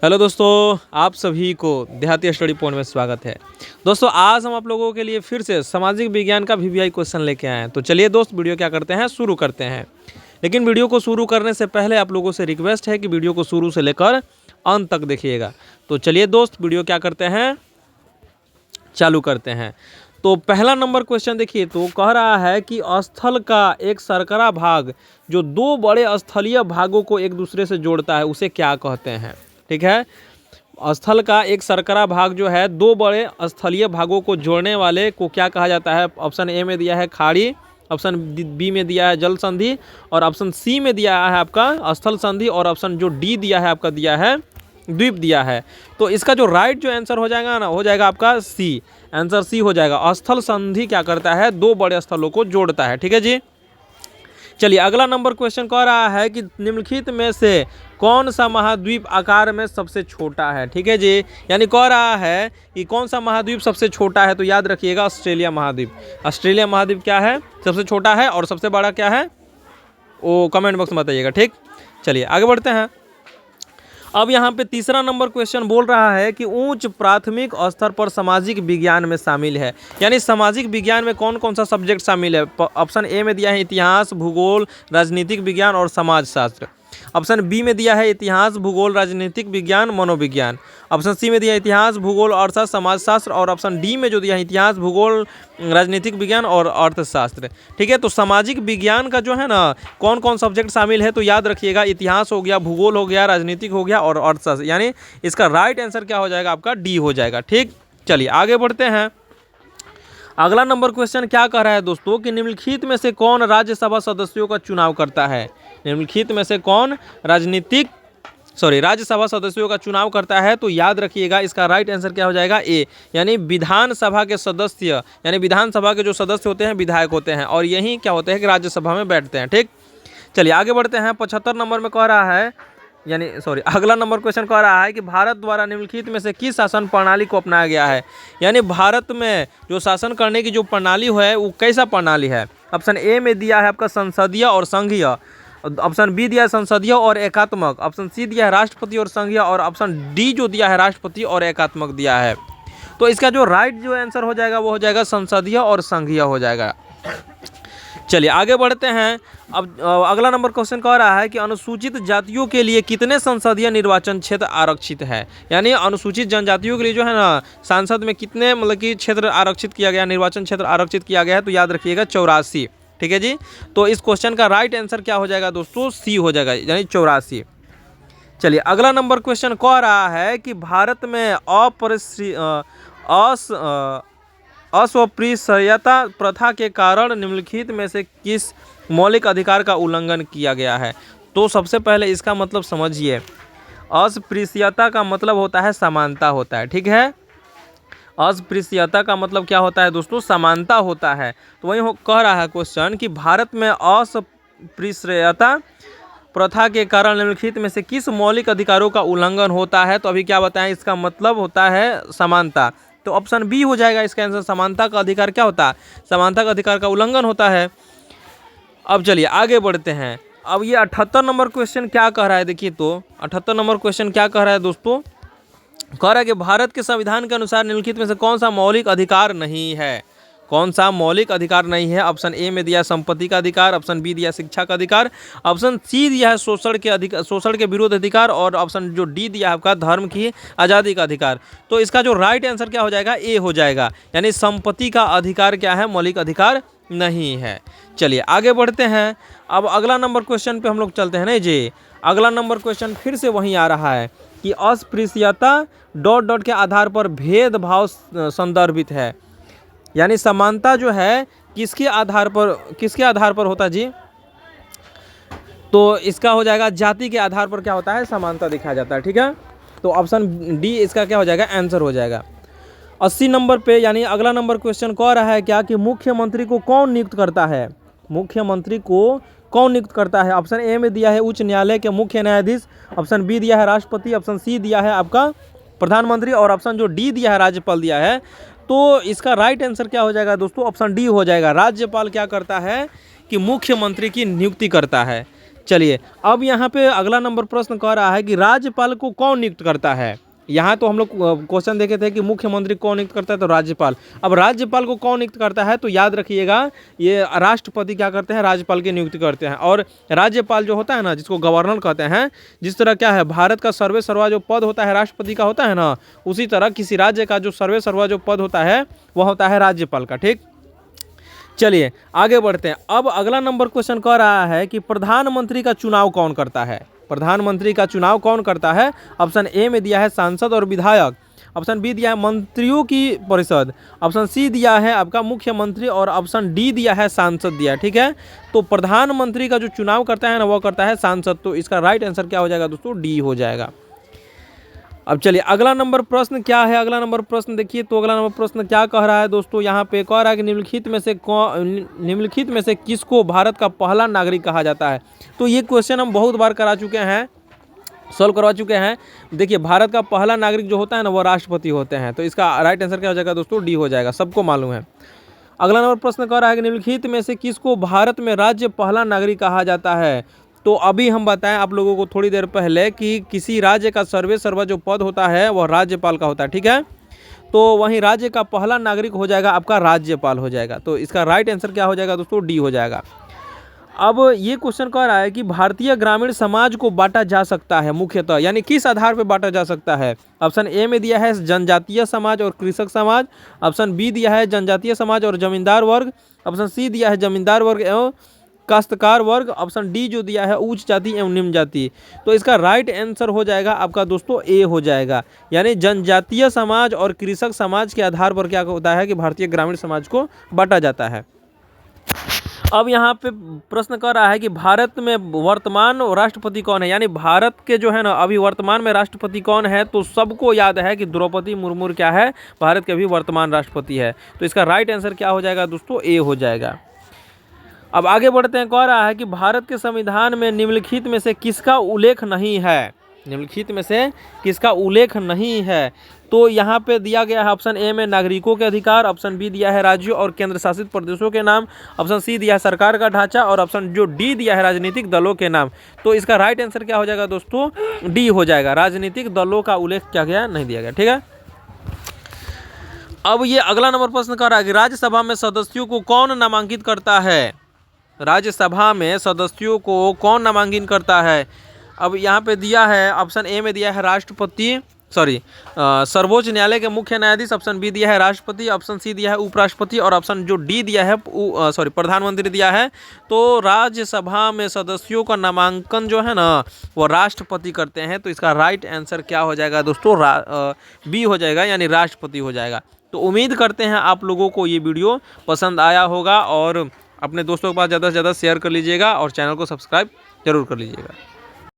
Hello दोस्तों, आप सभी को देहाती स्टडी पॉइंट में स्वागत है। दोस्तों आज हम आप लोगों के लिए फिर से सामाजिक विज्ञान का वीवीआई क्वेश्चन लेके आए हैं। तो चलिए दोस्त, वीडियो क्या करते हैं, शुरू करते हैं। लेकिन वीडियो को शुरू करने से पहले आप लोगों से रिक्वेस्ट है कि वीडियो को शुरू से लेकर अंत तक देखिएगा। तो चलिए दोस्त, वीडियो क्या करते हैं, चालू करते हैं। तो पहला नंबर क्वेश्चन देखिए, तो कह रहा है कि स्थल का एक सर्करा भाग जो दो बड़े स्थलीय भागों को एक दूसरे से जोड़ता है उसे क्या कहते हैं। ठीक है, स्थल का एक सर्करा भाग जो है दो बड़े स्थलीय भागों को जोड़ने वाले को क्या कहा जाता है। ऑप्शन ए में दिया है खाड़ी, ऑप्शन बी में दिया है जल संधि, और ऑप्शन सी में दिया है आपका स्थल संधि, और ऑप्शन जो डी दिया है आपका दिया है द्वीप दिया है। तो इसका जो राइट जो आंसर हो जाएगा ना, हो जाएगा आपका सी। आंसर सी हो जाएगा। स्थल संधि क्या करता है, दो बड़े स्थलों को जोड़ता है। ठीक है जी। चलिए अगला नंबर क्वेश्चन कह रहा है कि निम्नलिखित में से कौन सा महाद्वीप आकार में सबसे छोटा है। ठीक है जी, यानी कह रहा है कि कौन सा महाद्वीप सबसे छोटा है। तो याद रखिएगा ऑस्ट्रेलिया महाद्वीप। ऑस्ट्रेलिया महाद्वीप क्या है, सबसे छोटा है, और सबसे बड़ा क्या है वो कमेंट बॉक्स में बताइएगा। ठीक, चलिए आगे बढ़ते हैं। अब यहाँ पे तीसरा नंबर क्वेश्चन बोल रहा है कि उच्च प्राथमिक स्तर पर सामाजिक विज्ञान में शामिल है, यानी सामाजिक विज्ञान में कौन कौन सा सब्जेक्ट शामिल है। ऑप्शन ए में दिया है इतिहास, भूगोल, राजनीतिक विज्ञान और समाजशास्त्र। ऑप्शन बी में दिया है इतिहास, भूगोल, राजनीतिक विज्ञान, मनोविज्ञान। ऑप्शन सी में दिया है इतिहास, भूगोल, अर्थशास्त्र, समाजशास्त्र, और ऑप्शन डी में जो दिया है इतिहास, भूगोल, राजनीतिक विज्ञान और अर्थशास्त्र। ठीक है, तो सामाजिक विज्ञान का जो है ना कौन कौन सब्जेक्ट शामिल है, तो याद रखिएगा इतिहास हो गया, भूगोल हो गया, राजनीतिक हो गया और अर्थशास्त्र, यानी इसका राइट आंसर क्या हो जाएगा आपका डी हो जाएगा। ठीक, चलिए आगे बढ़ते हैं। अगला नंबर क्वेश्चन क्या कह रहा है दोस्तों कि निम्नलिखित में से कौन राज्यसभा सदस्यों का चुनाव करता है। निम्नलिखित में से कौन राज्यसभा सदस्यों का चुनाव करता है। तो याद रखिएगा इसका राइट आंसर क्या हो जाएगा ए, यानी विधानसभा के सदस्य, यानी विधानसभा के जो सदस्य होते हैं विधायक होते हैं, और यही क्या होते हैं कि राज्यसभा में बैठते हैं। ठीक, चलिए आगे बढ़ते हैं। 75 नंबर में कह रहा है, अगला नंबर क्वेश्चन कह रहा है कि भारत द्वारा निम्नलिखित में से किस शासन प्रणाली को अपनाया गया है, यानी भारत में जो शासन करने की जो प्रणाली है वो कैसा प्रणाली है। ऑप्शन ए में दिया है आपका संसदीय और संघीय, ऑप्शन बी दिया है संसदीय और एकात्मक, ऑप्शन सी दिया है राष्ट्रपति और संघीय, और ऑप्शन डी जो दिया है राष्ट्रपति और एकात्मक दिया है। तो इसका जो राइट जो आंसर हो जाएगा वो हो जाएगा संसदीय और संघीय हो जाएगा। चलिए आगे बढ़ते हैं। अब अगला नंबर क्वेश्चन कह रहा है कि अनुसूचित जातियों के लिए कितने संसदीय निर्वाचन क्षेत्र आरक्षित है, यानी अनुसूचित जनजातियों के लिए जो है ना सांसद में कितने मतलब कि क्षेत्र आरक्षित किया गया, निर्वाचन क्षेत्र आरक्षित किया गया है। तो याद रखिएगा 84। ठीक है जी, तो इस क्वेश्चन का राइट आंसर क्या हो जाएगा दोस्तों, सी हो जाएगा, यानी 84। चलिए अगला नंबर क्वेश्चन कह रहा है कि भारत में अस्पृश्यता प्रथा के कारण निम्नलिखित में से किस मौलिक अधिकार का उल्लंघन किया गया है। तो सबसे पहले इसका मतलब समझिए, अस्पृश्यता का मतलब होता है समानता होता है। ठीक है, अस्पृश्यता का मतलब क्या होता है दोस्तों, समानता होता है। तो वही कह रहा है क्वेश्चन कि भारत में अस्पृश्यता प्रथा के कारण निम्नलिखित में से किस मौलिक अधिकारों का उल्लंघन होता है। तो अभी क्या बताएं, इसका मतलब होता है समानता। तो ऑप्शन बी हो जाएगा इसका आंसर। समानता का अधिकार क्या होता है, समानता का अधिकार का उल्लंघन होता है। अब चलिए आगे बढ़ते हैं। अब ये 78 नंबर क्वेश्चन क्या कह रहा है, देखिए तो 78 नंबर क्वेश्चन क्या कह रहा है दोस्तों, कह रहा है कि भारत के संविधान के अनुसार निम्नलिखित में से कौन सा मौलिक अधिकार नहीं है। कौन सा मौलिक अधिकार नहीं है। ऑप्शन ए में दिया संपत्ति का अधिकार, ऑप्शन बी दिया शिक्षा का अधिकार, ऑप्शन सी दिया है शोषण के विरुद्ध अधिकार, और ऑप्शन जो डी दिया है आपका धर्म की आज़ादी का अधिकार। तो इसका जो राइट आंसर क्या हो जाएगा, ए हो जाएगा, यानी संपत्ति का अधिकार क्या है, मौलिक अधिकार नहीं है। चलिए आगे बढ़ते हैं। अब अगला नंबर क्वेश्चन पे हम लोग चलते हैं। नहीं जी, अगला नंबर क्वेश्चन फिर से वहीं आ रहा है कि अस्पृश्यता ... के आधार पर भेदभाव संदर्भित है, यानी समानता जो है किसके आधार पर होता जी। तो इसका हो जाएगा जाति के आधार पर क्या होता है, समानता दिखाया जाता है। ठीक है, तो ऑप्शन डी इसका क्या हो जाएगा, आंसर हो जाएगा। 80 नंबर पे यानी अगला नंबर क्वेश्चन कह रहा है क्या कि मुख्यमंत्री को कौन नियुक्त करता है। मुख्यमंत्री को कौन नियुक्त करता है। ऑप्शन ए में दिया है उच्च न्यायालय के मुख्य न्यायाधीश, ऑप्शन बी दिया है राष्ट्रपति, ऑप्शन सी दिया है आपका प्रधानमंत्री, और ऑप्शन जो डी दिया है राज्यपाल दिया है। तो इसका राइट आंसर क्या हो जाएगा दोस्तों, ऑप्शन डी हो जाएगा। राज्यपाल क्या करता है कि मुख्यमंत्री की नियुक्ति करता है। चलिए अब यहाँ पे अगला नंबर प्रश्न कह रहा है कि राज्यपाल को कौन नियुक्त करता है। यहाँ तो हम लोग क्वेश्चन देखे थे कि मुख्यमंत्री कौन नियुक्त करता है, तो राज्यपाल। अब राज्यपाल को कौन नियुक्त करता है, तो याद रखिएगा ये राष्ट्रपति क्या करते हैं, राज्यपाल की नियुक्ति करते हैं। और राज्यपाल जो होता है ना, जिसको गवर्नर कहते हैं, जिस तरह क्या है भारत का सर्वे सर्वा जो पद होता है राष्ट्रपति का होता है ना, उसी तरह किसी राज्य का जो सर्वे सर्वा जो पद होता है वह होता है राज्यपाल का। ठीक, चलिए आगे बढ़ते हैं। अब अगला नंबर क्वेश्चन कह रहा है कि प्रधानमंत्री का चुनाव कौन करता है। प्रधानमंत्री का चुनाव कौन करता है। ऑप्शन ए में दिया है सांसद और विधायक, ऑप्शन बी दिया है मंत्रियों की परिषद, ऑप्शन सी दिया है आपका मुख्यमंत्री, और ऑप्शन डी दिया है सांसद दिया है। ठीक है, तो प्रधानमंत्री का जो चुनाव करता है ना वो करता है सांसद। तो इसका राइट आंसर क्या हो जाएगा दोस्तों, डी हो जाएगा। अब चलिए अगला नंबर प्रश्न क्या है। अगला नंबर प्रश्न देखिए, तो अगला नंबर प्रश्न क्या कह रहा है दोस्तों, यहाँ पे कह रहा है कि निम्नलिखित में से किसको भारत का पहला नागरिक कहा जाता है। तो ये क्वेश्चन हम बहुत बार करा चुके हैं, सॉल्व करवा चुके हैं। देखिए भारत का पहला नागरिक जो होता है ना वो राष्ट्रपति होते हैं। तो इसका राइट आंसर क्या हो जाएगा दोस्तों, डी हो जाएगा, सबको मालूम है। अगला नंबर प्रश्न कह रहा है कि निम्नलिखित में से किसको भारत में राज्य पहला नागरिक कहा जाता है। तो अभी हम बताएं आप लोगों को थोड़ी देर पहले कि किसी राज्य का सर्वे सर्वा जो पद होता है वह राज्यपाल का होता है। ठीक है, तो वहीं राज्य का पहला नागरिक हो जाएगा आपका राज्यपाल हो जाएगा। तो इसका राइट आंसर क्या हो जाएगा दोस्तों, डी हो जाएगा। अब ये क्वेश्चन कह रहा है कि भारतीय ग्रामीण समाज को बांटा जा सकता है मुख्यतः, यानी किस आधार पर बांटा जा सकता है। ऑप्शन ए में दिया है जनजातीय समाज और कृषक समाज, ऑप्शन बी दिया है जनजातीय समाज और जमींदार वर्ग, ऑप्शन सी दिया है जमींदार वर्ग एवं काश्तकार वर्ग, ऑप्शन डी जो दिया है उच्च जाति एवं निम्न जाति। तो इसका राइट आंसर हो जाएगा आपका दोस्तों ए हो जाएगा, यानी जनजातीय समाज और कृषक समाज के आधार पर क्या होता है कि भारतीय ग्रामीण समाज को बांटा जाता है। अब यहाँ पे प्रश्न कर रहा है कि भारत में वर्तमान राष्ट्रपति कौन है, यानी भारत के जो है ना अभी वर्तमान में राष्ट्रपति कौन है। तो सबको याद है कि द्रौपदी मुर्मू क्या है, भारत के अभी वर्तमान राष्ट्रपति है। तो इसका राइट आंसर क्या हो जाएगा दोस्तों, ए हो जाएगा। अब आगे बढ़ते हैं, कह रहा है कि भारत के संविधान में निम्नलिखित में से किसका उल्लेख नहीं है। निम्नलिखित में से किसका उल्लेख नहीं है। तो यहाँ पे दिया गया है ऑप्शन ए में नागरिकों के अधिकार, ऑप्शन बी दिया है राज्यों और केंद्र शासित प्रदेशों के नाम, ऑप्शन सी दिया है सरकार का ढांचा, और ऑप्शन जो डी दिया है राजनीतिक दलों के नाम। तो इसका राइट आंसर क्या हो जाएगा दोस्तों, डी हो जाएगा, राजनीतिक दलों का उल्लेख क्या गया, नहीं दिया गया। ठीक है, अब ये अगला नंबर प्रश्न कर रहा है कि राज्यसभा में सदस्यों को कौन नामांकित करता है। राज्यसभा में सदस्यों को कौन नामांकन करता है। अब यहाँ पे दिया है ऑप्शन ए में दिया है राष्ट्रपति सर्वोच्च न्यायालय के मुख्य न्यायाधीश, ऑप्शन बी दिया है राष्ट्रपति, ऑप्शन सी दिया है उपराष्ट्रपति, और ऑप्शन जो डी दिया है प्रधानमंत्री दिया है। तो राज्यसभा में सदस्यों का नामांकन जो है ना वो राष्ट्रपति करते हैं। तो इसका राइट आंसर क्या हो जाएगा दोस्तों, बी हो जाएगा, यानी राष्ट्रपति हो जाएगा। तो उम्मीद करते हैं आप लोगों को ये वीडियो पसंद आया होगा, और अपने दोस्तों के पास ज़्यादा से ज़्यादा शेयर कर लीजिएगा और चैनल को सब्सक्राइब जरूर कर लीजिएगा।